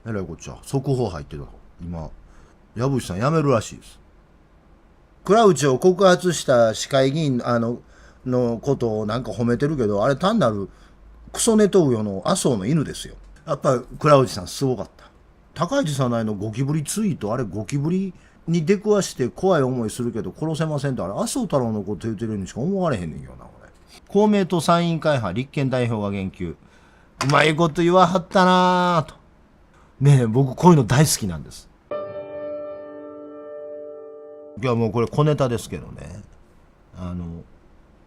えらいこっちゃ。速報入ってる。今、矢吹さん辞めるらしいです。倉内を告発した市会議員のことをなんか褒めてるけど、あれ単なるクソネトウヨの麻生の犬ですよ。やっぱ倉内さんすごかった。高市早苗のゴキブリツイート、あれゴキブリに出くわして怖い思いするけど殺せませんって、あれ麻生太郎のこと言うてるようにしか思われへんねんよな、これ。公明党参院会派立憲代表が言及。うまいこと言わはったなぁと。ねえ、僕こういうの大好きなんです。いやもうこれ小ネタですけどね。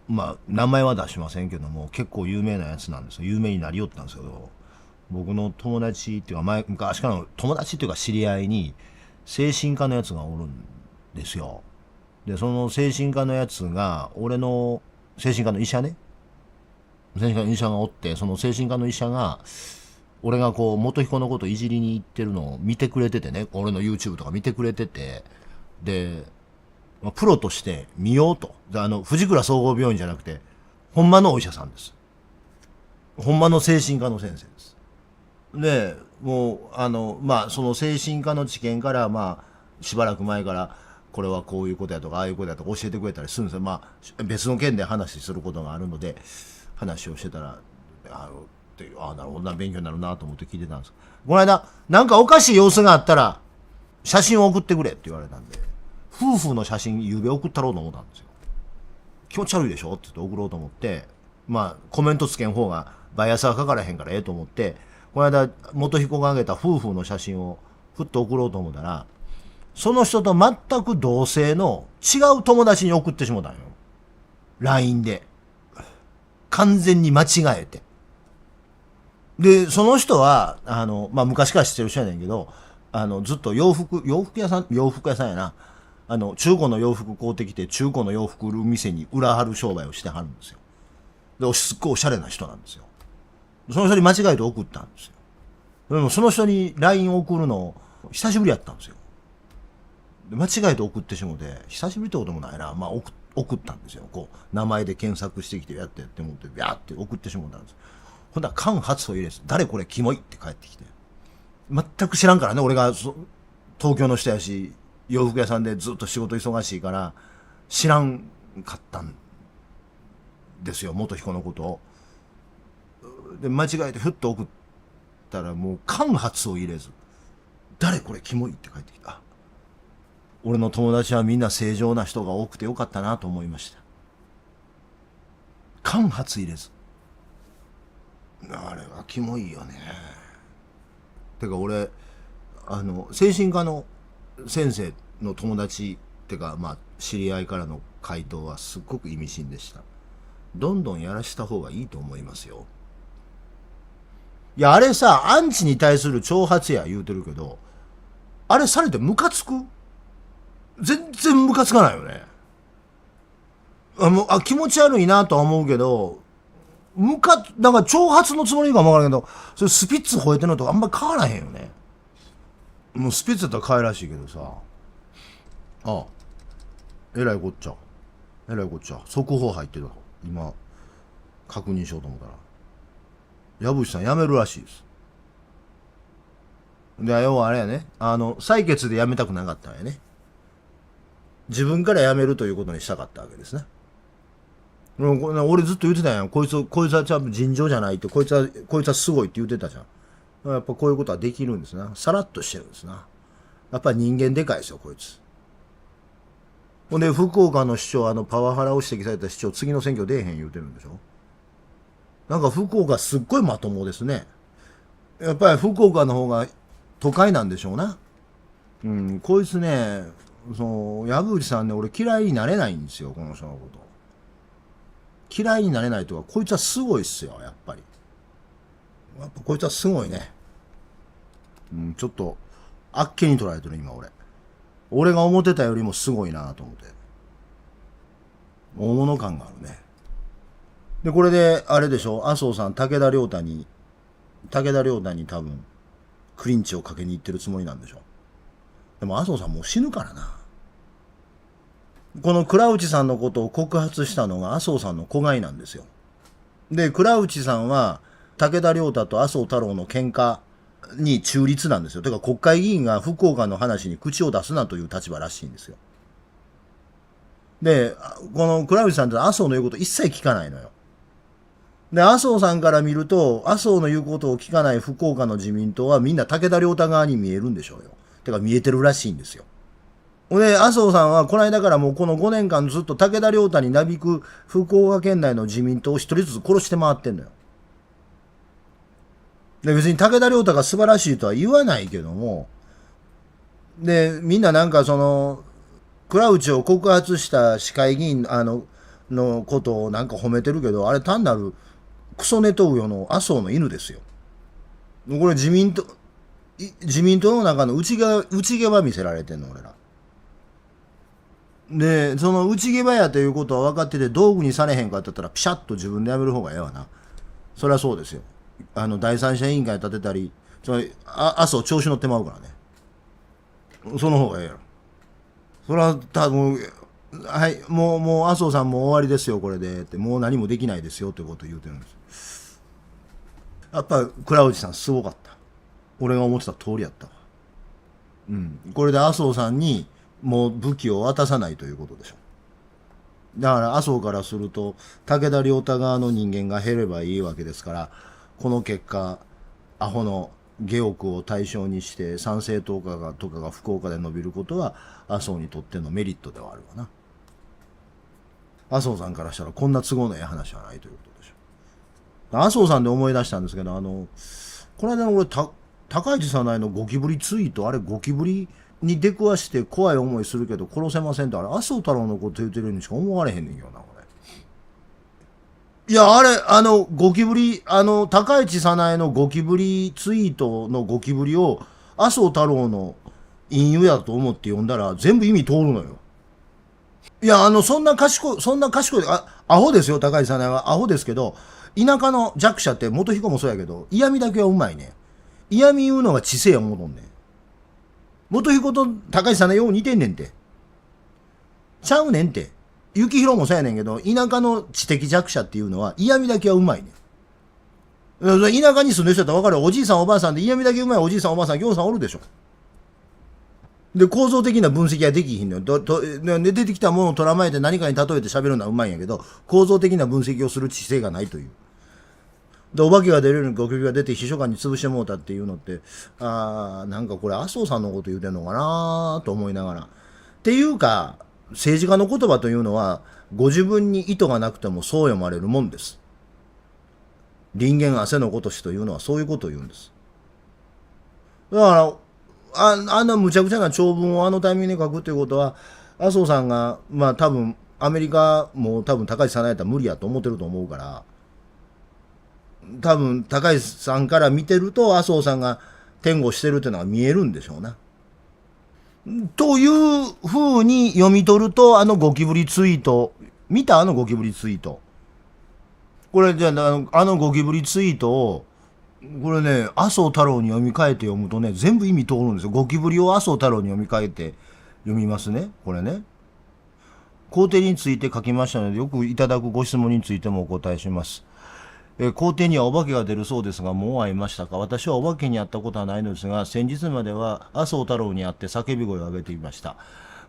まあ名前は出しませんけども、結構有名なやつなんですよ。有名になりよったんですけど、僕の友達っていうか昔からの友達っていうか知り合いに精神科のやつがおるんですよ。でその精神科のやつが俺の精神科の医者ね、精神科の医者がおって、その精神科の医者が俺がこう元彦のこといじりに行ってるのを見てくれててね、俺の YouTube とか見てくれてて、でプロとして見ようと。藤倉総合病院じゃなくてほんまのお医者さんです。ほんまの精神科の先生です。でもうまあその精神科の知見から、まあしばらく前からこれはこういうことやとかああいうことやとか教えてくれたりするんですよ。まあ別の件で話することがあるので話をしてたら、なるほどな、勉強になるなと思って聞いてたんです。この間なんかおかしい様子があったら写真を送ってくれって言われたんで、夫婦の写真ゆうべ送ったろうと思ったんですよ。気持ち悪いでしょって言って送ろうと思って、まあコメントつけん方がバイアスはかからへんからええと思って、この間元彦が挙げた夫婦の写真をふっと送ろうと思ったら、その人と全く同性の違う友達に送ってしもたんよ。 LINE で完全に間違えて。でその人はまあ昔から知ってる人やねんけど、ずっと洋服屋さんやな。中古の洋服買うてきて中古の洋服売る店に裏張る商売をしてはるんですよ。ですっごいおしゃれな人なんですよ。その人に間違えて送ったんですよ。でもその人に LINE 送るの久しぶりやったんですよ。で間違えて送ってしもて、久しぶりってこともないな、まあ送ったんですよ。こう名前で検索してきてやって思ってビャーって送ってしもたんです。ほんなら間髪を入れず、誰これキモいって帰ってきて、全く知らんからね、俺が東京の人やし洋服屋さんでずっと仕事忙しいから知らんかったんですよ、元彦のことを。で間違えてふっと送ったら、もう間髪を入れず、誰これキモいって帰ってきた。俺の友達はみんな正常な人が多くてよかったなと思いました。間髪入れず、あれはキモいよね。てか俺精神科の先生の友達ってか、まあ知り合いからの回答はすっごく意味深でした。どんどんやらした方がいいと思いますよ。いやあれさ、アンチに対する挑発や言うてるけど、あれされてムカつく？全然ムカつかないよね。気持ち悪いなとは思うけど、なんか挑発のつもりかもわからんけど、それスピッツ吠えてるのとあんまり変わらへんよね。もうスピッツだったら可愛らしいけどさ。ああ、えらいこっちゃ。えらいこっちゃ。速報入ってる。今、確認しようと思ったら。矢吹さん辞めるらしいです。で、要はあれやね。採決で辞めたくなかったんやね。自分から辞めるということにしたかったわけですね。俺ずっと言ってたやん。こいつはちゃんと尋常じゃないって、こいつはすごいって言ってたじゃん。やっぱこういうことはできるんですな。さらっとしてるんですな。やっぱり人間でかいですよ、こいつ。ほんで、福岡の市長、パワハラを指摘された市長、次の選挙出えへん言うてるんでしょ。なんか福岡すっごいまともですね。やっぱり福岡の方が都会なんでしょうな。こいつね、矢口さんね、俺嫌いになれないんですよ、この人のこと。嫌いになれないとか、こいつはすごいっすよ、やっぱり。やっぱこいつはすごいね。ちょっと、あっけに捉えてる、今俺。俺が思ってたよりもすごいなと思って。大物感があるね。で、これで、あれでしょ、麻生さん、武田良太に多分、クリンチをかけに行ってるつもりなんでしょ。でも麻生さんもう死ぬからな。この倉内さんのことを告発したのが麻生さんの子飼いなんですよ。で、倉内さんは武田良太と麻生太郎の喧嘩に中立なんですよ。だから国会議員が福岡の話に口を出すなという立場らしいんですよ。で、この倉内さんって麻生の言うこと一切聞かないのよ。で、麻生さんから見ると、麻生の言うことを聞かない福岡の自民党はみんな武田良太側に見えるんでしょうよ。てか見えてるらしいんですよ。で、麻生さんはこの間からもうこの5年間ずっと武田良太になびく福岡県内の自民党を一人ずつ殺して回ってんのよ。で、別に武田良太が素晴らしいとは言わないけども、で、みんななんかその、倉内を告発した市会議員のことをなんか褒めてるけど、あれ単なるクソネトウヨの麻生の犬ですよ。これ自民党の中の内毛場見せられてんの、俺ら。で、その内毛場やということは分かってて、道具にされへんかって言ったら、ピシャッと自分でやめる方がええわな。そりゃそうですよ。第三者委員会立てたり、麻生調子乗ってまうからね。その方がええやろ。それは多分、はい、もう麻生さんも終わりですよ、これでって、もう何もできないですよってことを言うてるんです。やっぱ倉内さんすごかった。俺が思ってた通りやったわ。これで麻生さんにもう武器を渡さないということでしょ。だから麻生からすると武田良太側の人間が減ればいいわけですから、この結果アホの下億を対象にして参政党とかが福岡で伸びることは麻生にとってのメリットではあるわな。麻生さんからしたらこんな都合のええ話はないということでしょ。麻生さんで思い出したんですけど、この間の俺高市早苗のゴキブリツイート、あれゴキブリに出くわして怖い思いするけど殺せませんって、あれ麻生太郎のこと言うてるようにしか思われへんねんけどな、これ。いや、あれ、ゴキブリ、高市早苗のゴキブリツイートのゴキブリを麻生太郎の隠喩やと思って読んだら全部意味通るのよ。いや、そんな賢い、アホですよ、高市早苗は。アホですけど、田舎の弱者って元彦もそうやけど、嫌味だけはうまいね。嫌味言うのが知性や思うとんねん。元彦と高市さんのよう似てんねんて。ちゃうねんて。幸宏もそうやねんけど、田舎の知的弱者っていうのは嫌味だけはうまいねん。田舎に住んでる人だったら分かる。おじいさんおばあさんで嫌味だけうまいおじいさんおばあさん、ぎょうさんおるでしょ。で、構造的な分析はできひんのよ。で、出てきたものを捉まえて何かに例えて喋るのはうまいんやけど、構造的な分析をする知性がないという。で、お化けが出るようにゴキブリが出て秘書官に潰してもうたっていうのって、なんかこれ麻生さんのこと言うてんのかなと思いながら。っていうか、政治家の言葉というのは、ご自分に意図がなくてもそう読まれるもんです。人間汗のごとしというのはそういうことを言うんです。だから、あんな無茶苦茶な長文をあのタイミングで書くっていうことは、麻生さんが、まあ多分、アメリカも多分高市さんやったら無理やと思ってると思うから、多分高市さんから見てると麻生さんが天狗してるっていうのが見えるんでしょうな。というふうに読み取ると、ゴキブリツイート、見たゴキブリツイート。これじゃあ、ゴキブリツイートを、これね、麻生太郎に読み替えて読むとね、全部意味通るんですよ。ゴキブリを麻生太郎に読み替えて読みますね。これね。皇帝について書きましたので、よくいただくご質問についてもお答えします。皇帝にはお化けが出るそうですが、もう会いましたか。私はお化けに会ったことはないのですが、先日までは麻生太郎に会って叫び声を上げていました。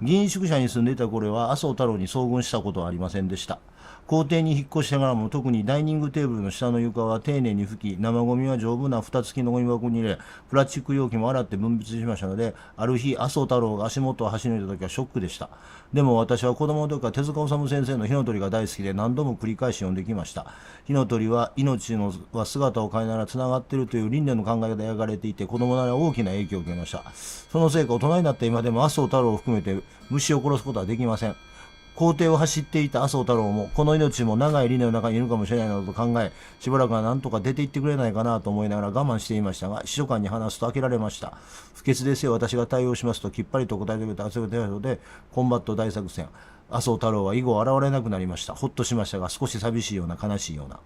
議員宿舎に住んでいた頃は麻生太郎に遭遇したことはありませんでした。校庭に引っ越してからも特にダイニングテーブルの下の床は丁寧に拭き、生ゴミは丈夫な蓋付きのゴミ箱に入れ、プラスチック容器も洗って分別しましたので、ある日麻生太郎が足元を走り抜いた時はショックでした。でも私は子供の時から手塚治虫先生の火の鳥が大好きで何度も繰り返し読んできました。火の鳥は命のは姿を変えながらつながっているという輪廻の考えが描かれていて、子供なら大きな影響を受けました。そのせいか大人になった今でも麻生太郎を含めて虫を殺すことはできません。校庭を走っていた麻生太郎もこの命も長い輪廻の中にいるかもしれないなどと考え、しばらくは何とか出て行ってくれないかなと思いながら我慢していましたが、秘書官に話すと開けられました。不潔ですよ、私が対応しますときっぱりと答えてくれた圧力手当でコンバット大作戦。麻生太郎は以後現れなくなりました。ほっとしましたが、少し寂しいような悲しいような。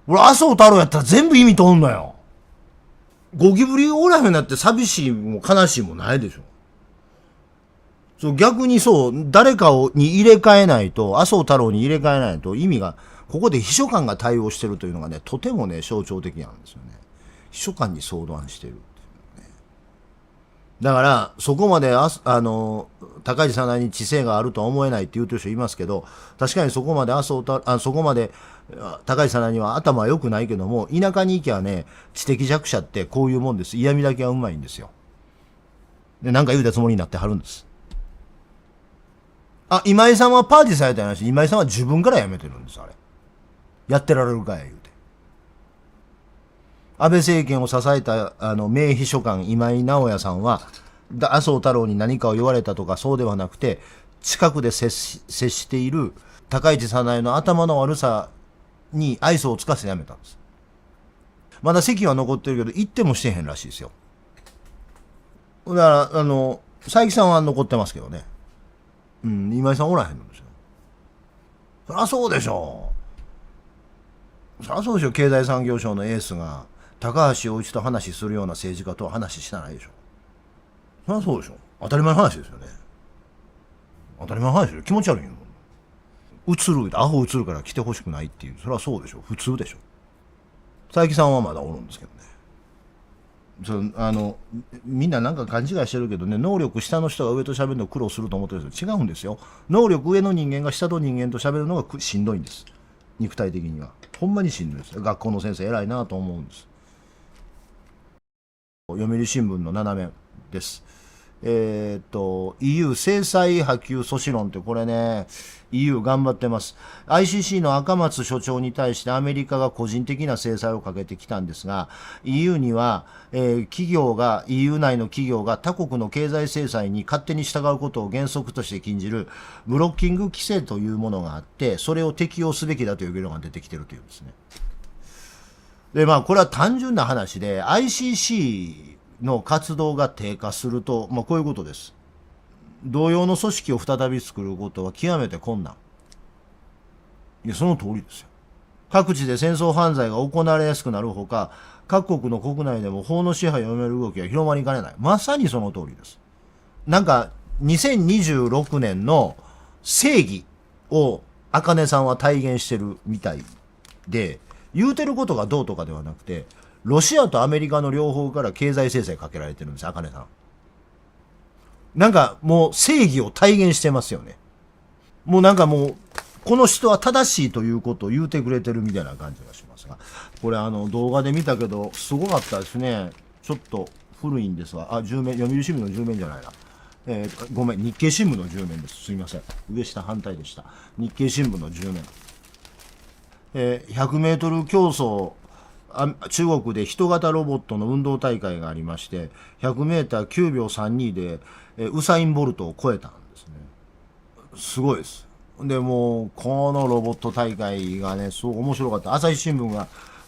俺麻生太郎やったら全部意味通んのよ。ゴキブリおらへんなって寂しいも悲しいもないでしょ。そう逆にそう、誰かに入れ替えないと、麻生太郎に入れ替えないと意味が、ここで秘書官が対応してるというのがね、とてもね、象徴的なんですよね。秘書官に相談してる。だから、そこまで高市さんに知性があるとは思えないって言うてる人いますけど、確かにそこまでそこまで高市さんには頭は良くないけども、田舎に行きゃね、知的弱者ってこういうもんです。嫌味だけはうまいんですよ。で、なんか言うたつもりになってはるんです。今井さんはパーティーされた話、今井さんは自分から辞めてるんです、あれ。やってられるかや、言うて。安倍政権を支えた名秘書官今井直也さんは麻生太郎に何かを言われたとかそうではなくて、近くで接している高市早苗の頭の悪さに愛想をつかせてやめたんです。まだ席は残ってるけど行ってもしてへんらしいですよ。だから佐伯さんは残ってますけどね。今井さんおらへんのですよ。そりゃそうでしょう。そりゃそうでしょ。経済産業省のエースが高橋洋一と話するような政治家とは話してないでしょ。そりゃそうでしょ。当たり前の話ですよね。当たり前の話ですよ。気持ち悪いよ。映る、アホ映るから来てほしくないっていう。そりゃそうでしょ。普通でしょ。佐伯さんはまだおるんですけどね。みんななんか勘違いしてるけどね、能力下の人が上と喋るの苦労すると思ってるんですよ。違うんですよ。能力上の人間が下の人間と喋るのがしんどいんです。肉体的には。ほんまにしんどいですよ。学校の先生偉いなと思うんです。読売新聞の7面です。EU 制裁波及阻止論ってこれね、EU 頑張ってます。ICC の赤松所長に対してアメリカが個人的な制裁をかけてきたんですが、EU には、EU 内の企業が他国の経済制裁に勝手に従うことを原則として禁じるブロッキング規制というものがあって、それを適用すべきだという議論が出てきているというんですね。で、これは単純な話で、ICC の活動が低下すると、こういうことです。同様の組織を再び作ることは極めて困難。いや、その通りですよ。各地で戦争犯罪が行われやすくなるほか、各国の国内でも法の支配をやめる動きが広まりかねない。まさにその通りです。なんか、2026年の正義を茜さんは体現してるみたいで、言うてることがどうとかではなくて、ロシアとアメリカの両方から経済制裁かけられてるんです、茜さん。なんかもう正義を体現してますよね。もうなんかもう、この人は正しいということを言うてくれてるみたいな感じがしますが。これ動画で見たけど、すごかったですね。ちょっと古いんですが、読売新聞の10面じゃないな。ごめん、日経新聞の10面です。すみません。上下反対でした。日経新聞の10面。100メートル競争、中国で人型ロボットの運動大会がありまして、100メーター9秒32で、ウサイン・ボルトを超えたんですね。すごいです。で、もう、このロボット大会がね、すごく面白かった。朝日新聞が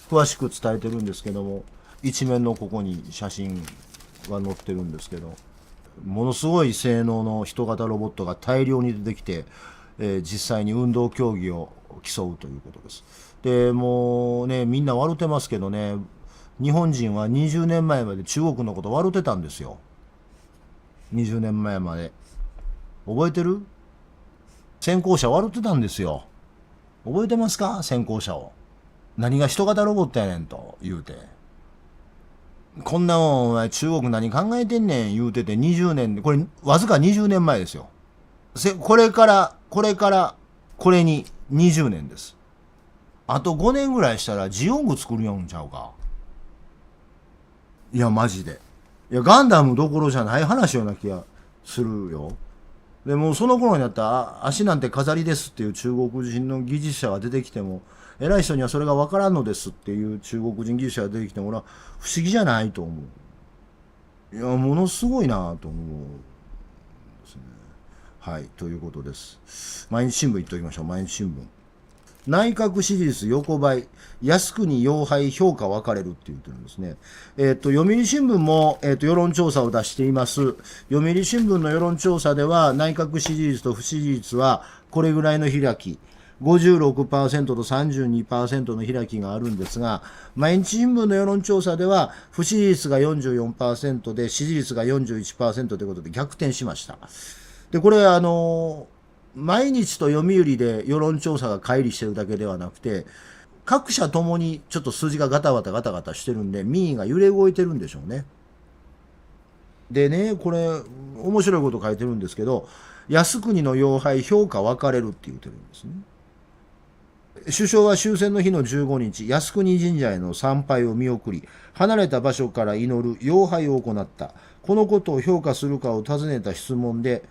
詳しく伝えてるんですけども、一面のここに写真が載ってるんですけど、ものすごい性能の人型ロボットが大量に出てきて、実際に運動競技を競うということです。で、もうね、みんな笑ってますけどね、日本人は20年前まで中国のこと笑ってたんですよ。20年前まで。覚えてる？先行者笑ってたんですよ。覚えてますか？先行者を。何が人型ロボットやねんと言うて。こんなもんお前中国何考えてんねん言うてて20年で、これわずか20年前ですよ。これから、これに20年です。あと5年ぐらいしたらジオング作るよんちゃうか。いや、マジで。いや、ガンダムどころじゃない話ような気がするよ。でもその頃になったら、足なんて飾りですっていう中国人の技術者が出てきても、偉い人にはそれが分からんのですっていう中国人技術者が出てきても、俺は不思議じゃないと思う。いや、ものすごいなと思うですね。はい、ということです。毎日新聞言っておきましょう、毎日新聞。内閣支持率横ばい、靖国要配評価分かれるって言ってるんですね。読売新聞も、世論調査を出しています。読売新聞の世論調査では、内閣支持率と不支持率はこれぐらいの開き、56% と 32% の開きがあるんですが、毎日新聞の世論調査では、不支持率が 44% で、支持率が 41% ということで逆転しました。で、これ毎日と読売で世論調査が乖離してるだけではなくて、各社ともにちょっと数字がガタガタガタガタしてるんで、民意が揺れ動いてるんでしょうね。でね、これ、面白いこと書いてるんですけど、靖国の要拝、評価分かれるって言ってるんですね。首相は終戦の日の15日、靖国神社への参拝を見送り、離れた場所から祈る要拝を行った。このことを評価するかを尋ねた質問で、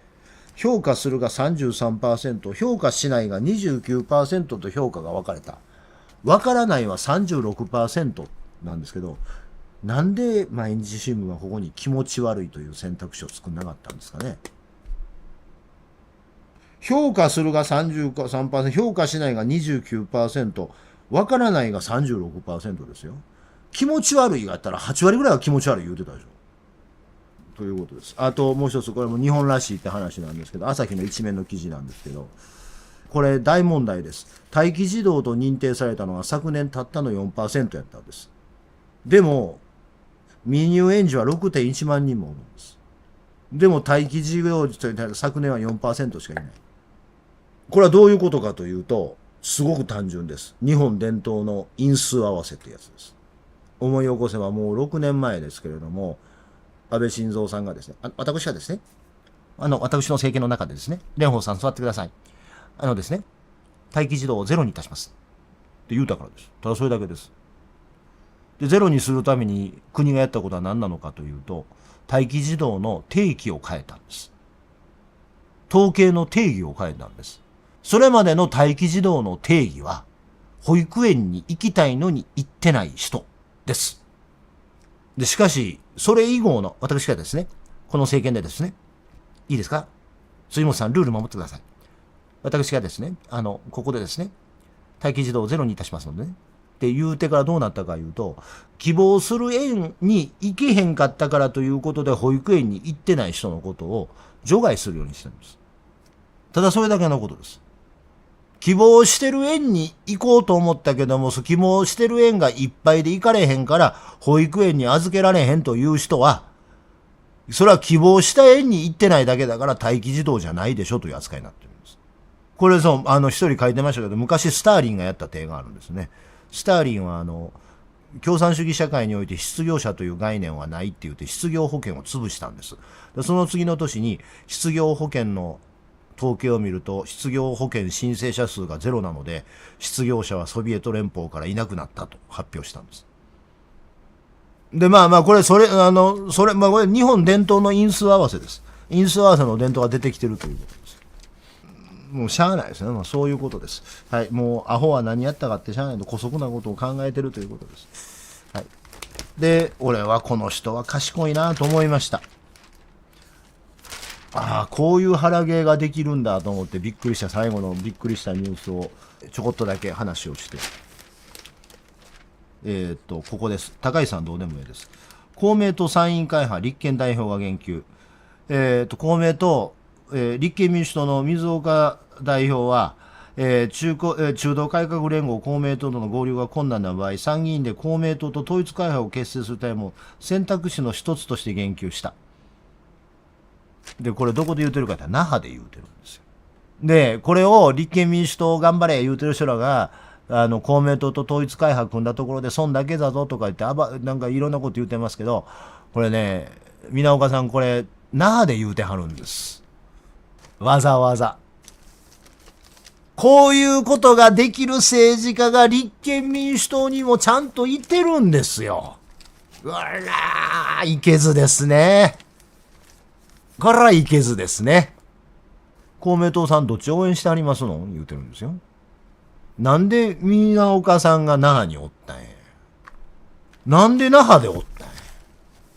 評価するが 33%、評価しないが 29% と評価が分かれた。分からないは 36% なんですけど、なんで毎日新聞はここに気持ち悪いという選択肢を作んなかったんですかね。評価するが 33%、評価しないが 29%、分からないが 36% ですよ。気持ち悪いがあったら8割ぐらいは気持ち悪い言うてたでしょ。ということです。あともう一つ、これも日本らしいって話なんですけど、朝日の一面の記事なんですけど、これ大問題です。待機児童と認定されたのは昨年たったの 4% やったんです。でも、未入園児は 6.1 万人もおるんです。でも待機児童というのは昨年は 4% しかいない。これはどういうことかというと、すごく単純です。日本伝統の因数合わせってやつです。思い起こせばもう6年前ですけれども、安倍晋三さんがですね、私がですね、私の政権の中でですね、蓮舫さん座ってください。ですね、待機児童をゼロにいたします。って言うたからです。ただそれだけです。で、ゼロにするために国がやったことは何なのかというと、待機児童の定義を変えたんです。統計の定義を変えたんです。それまでの待機児童の定義は、保育園に行きたいのに行ってない人です。で、しかし、それ以後の、私がですね、この政権でですね、いいですか？辻本さん、ルール守ってください。私がですね、ここでですね、待機児童をゼロにいたしますのでね、って言うてからどうなったかいうと、希望する園に行けへんかったからということで保育園に行ってない人のことを除外するようにしてるんです。ただそれだけのことです。希望してる園に行こうと思ったけども、希望してる園がいっぱいで行かれへんから保育園に預けられへんという人は、それは希望した園に行ってないだけだから待機児童じゃないでしょという扱いになってるんです。これそう、一人書いてましたけど、昔スターリンがやった例があるんですね。スターリンは共産主義社会において失業者という概念はないって言って失業保険を潰したんです。でその次の年に失業保険の統計を見ると失業保険申請者数がゼロなので失業者はソビエト連邦からいなくなったと発表したんです。でこれこれ日本伝統の因数合わせです。因数合わせの伝統が出てきてるということです。もうしゃあないですね。そういうことです。はい。もうアホは何やったかってしゃあないと姑息なことを考えてるということです。はい。で、俺はこの人は賢いなと思いました。ああ、こういう腹芸ができるんだと思ってびっくりした、最後のびっくりしたニュースをちょこっとだけ話をして。ここです。高井さんどうでもいいです。公明党参院会派、立憲代表が言及。公明党、立憲民主党の水岡代表は、中道改革連合公明党との合流が困難な場合、参議院で公明党と統一会派を結成するためも選択肢の一つとして言及した。で、これどこで言うてるかって那覇で言うてるんですよ。で、これを立憲民主党頑張れ言うてる人らが、公明党と統一会派組んだところで損だけだぞとか言ってなんかいろんなこと言うてますけど、これね、皆岡さんこれ那覇で言うてはるんです。わざわざこういうことができる政治家が立憲民主党にもちゃんといてるんですよ。うわらいけずですね。こらいけずですね。公明党さんどっち応援してありますの言うてるんですよ。なんで皆岡さんが那覇におったんや。なんで那覇でおったんや。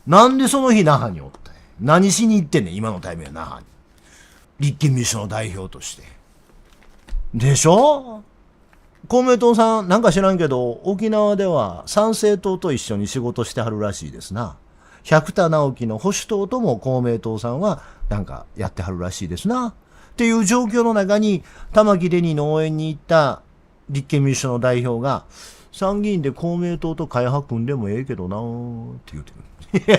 なんでその日那覇におったんや。何しに行ってんねん今のタイミングで那覇に。立憲民主の代表として。でしょ？公明党さんなんか知らんけど沖縄では参政党と一緒に仕事してはるらしいですな。百田直樹の保守党とも公明党さんはなんかやってはるらしいですな。っていう状況の中に玉城デニーの応援に行った立憲民主党の代表が参議院で公明党と会派組んでもええけどなーって言うてる。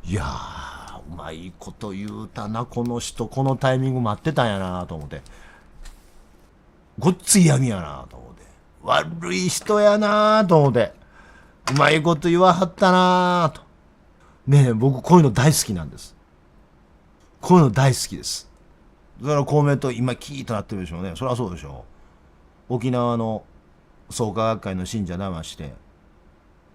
いやーうまいこと言うたなこの人。このタイミング待ってたんやなと思って。ごっつい闇やなと思って。悪い人やなぁと思って、うまいこと言わはったなぁと。ねえ、僕こういうの大好きなんです。こういうの大好きです。だから公明党今キーとなってるでしょうね。そりゃそうでしょう。沖縄の創価学会の信者騙して、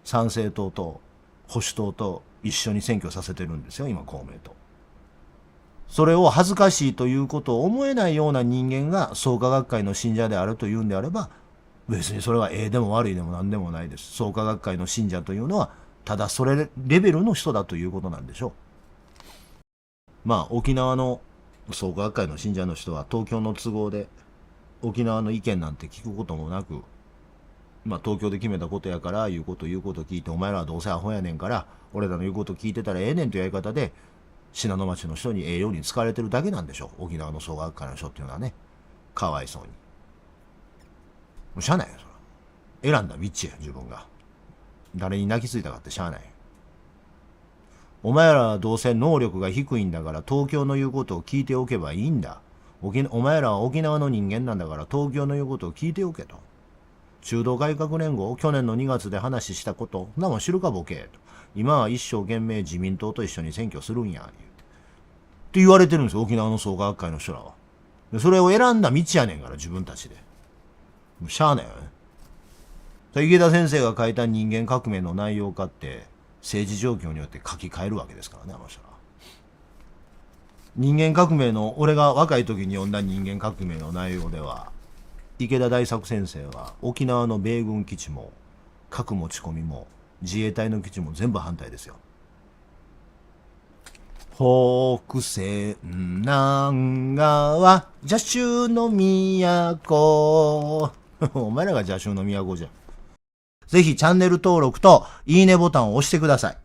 参政党と保守党と一緒に選挙させてるんですよ、今公明党。それを恥ずかしいということを思えないような人間が創価学会の信者であるというんであれば、別にそれはええでも悪いでも何でもないです。創価学会の信者というのは、ただそれレベルの人だということなんでしょう。まあ沖縄の創価学会の信者の人は東京の都合で沖縄の意見なんて聞くこともなく、まあ東京で決めたことやから言うこと聞いて、お前らはどうせアホやねんから俺らの言うこと聞いてたらええねんというやり方で信濃町の人にええように使われてるだけなんでしょう。沖縄の創価学会の人っていうのはね、かわいそうに。もうしゃあないよ、そら選んだ道や、自分が誰に泣きついたかってしゃあない。お前らはどうせ能力が低いんだから東京の言うことを聞いておけばいいんだ。お前らは沖縄の人間なんだから東京の言うことを聞いておけと。中道改革連合、去年の2月で話したこと、なも知るかボケと。今は一生懸命自民党と一緒に選挙するんや。って言われてるんですよ、沖縄の創価学会の人らは。でそれを選んだ道やねんから、自分たちで。もうしゃあないよね。池田先生が書いた人間革命の内容かって、政治状況によって書き換えるわけですからね、あの人ら。人間革命の、俺が若い時に読んだ人間革命の内容では、池田大作先生は沖縄の米軍基地も核持ち込みも自衛隊の基地も全部反対ですよ。北西南側邪州の都お前らが邪州の都じゃん。ぜひチャンネル登録といいねボタンを押してください。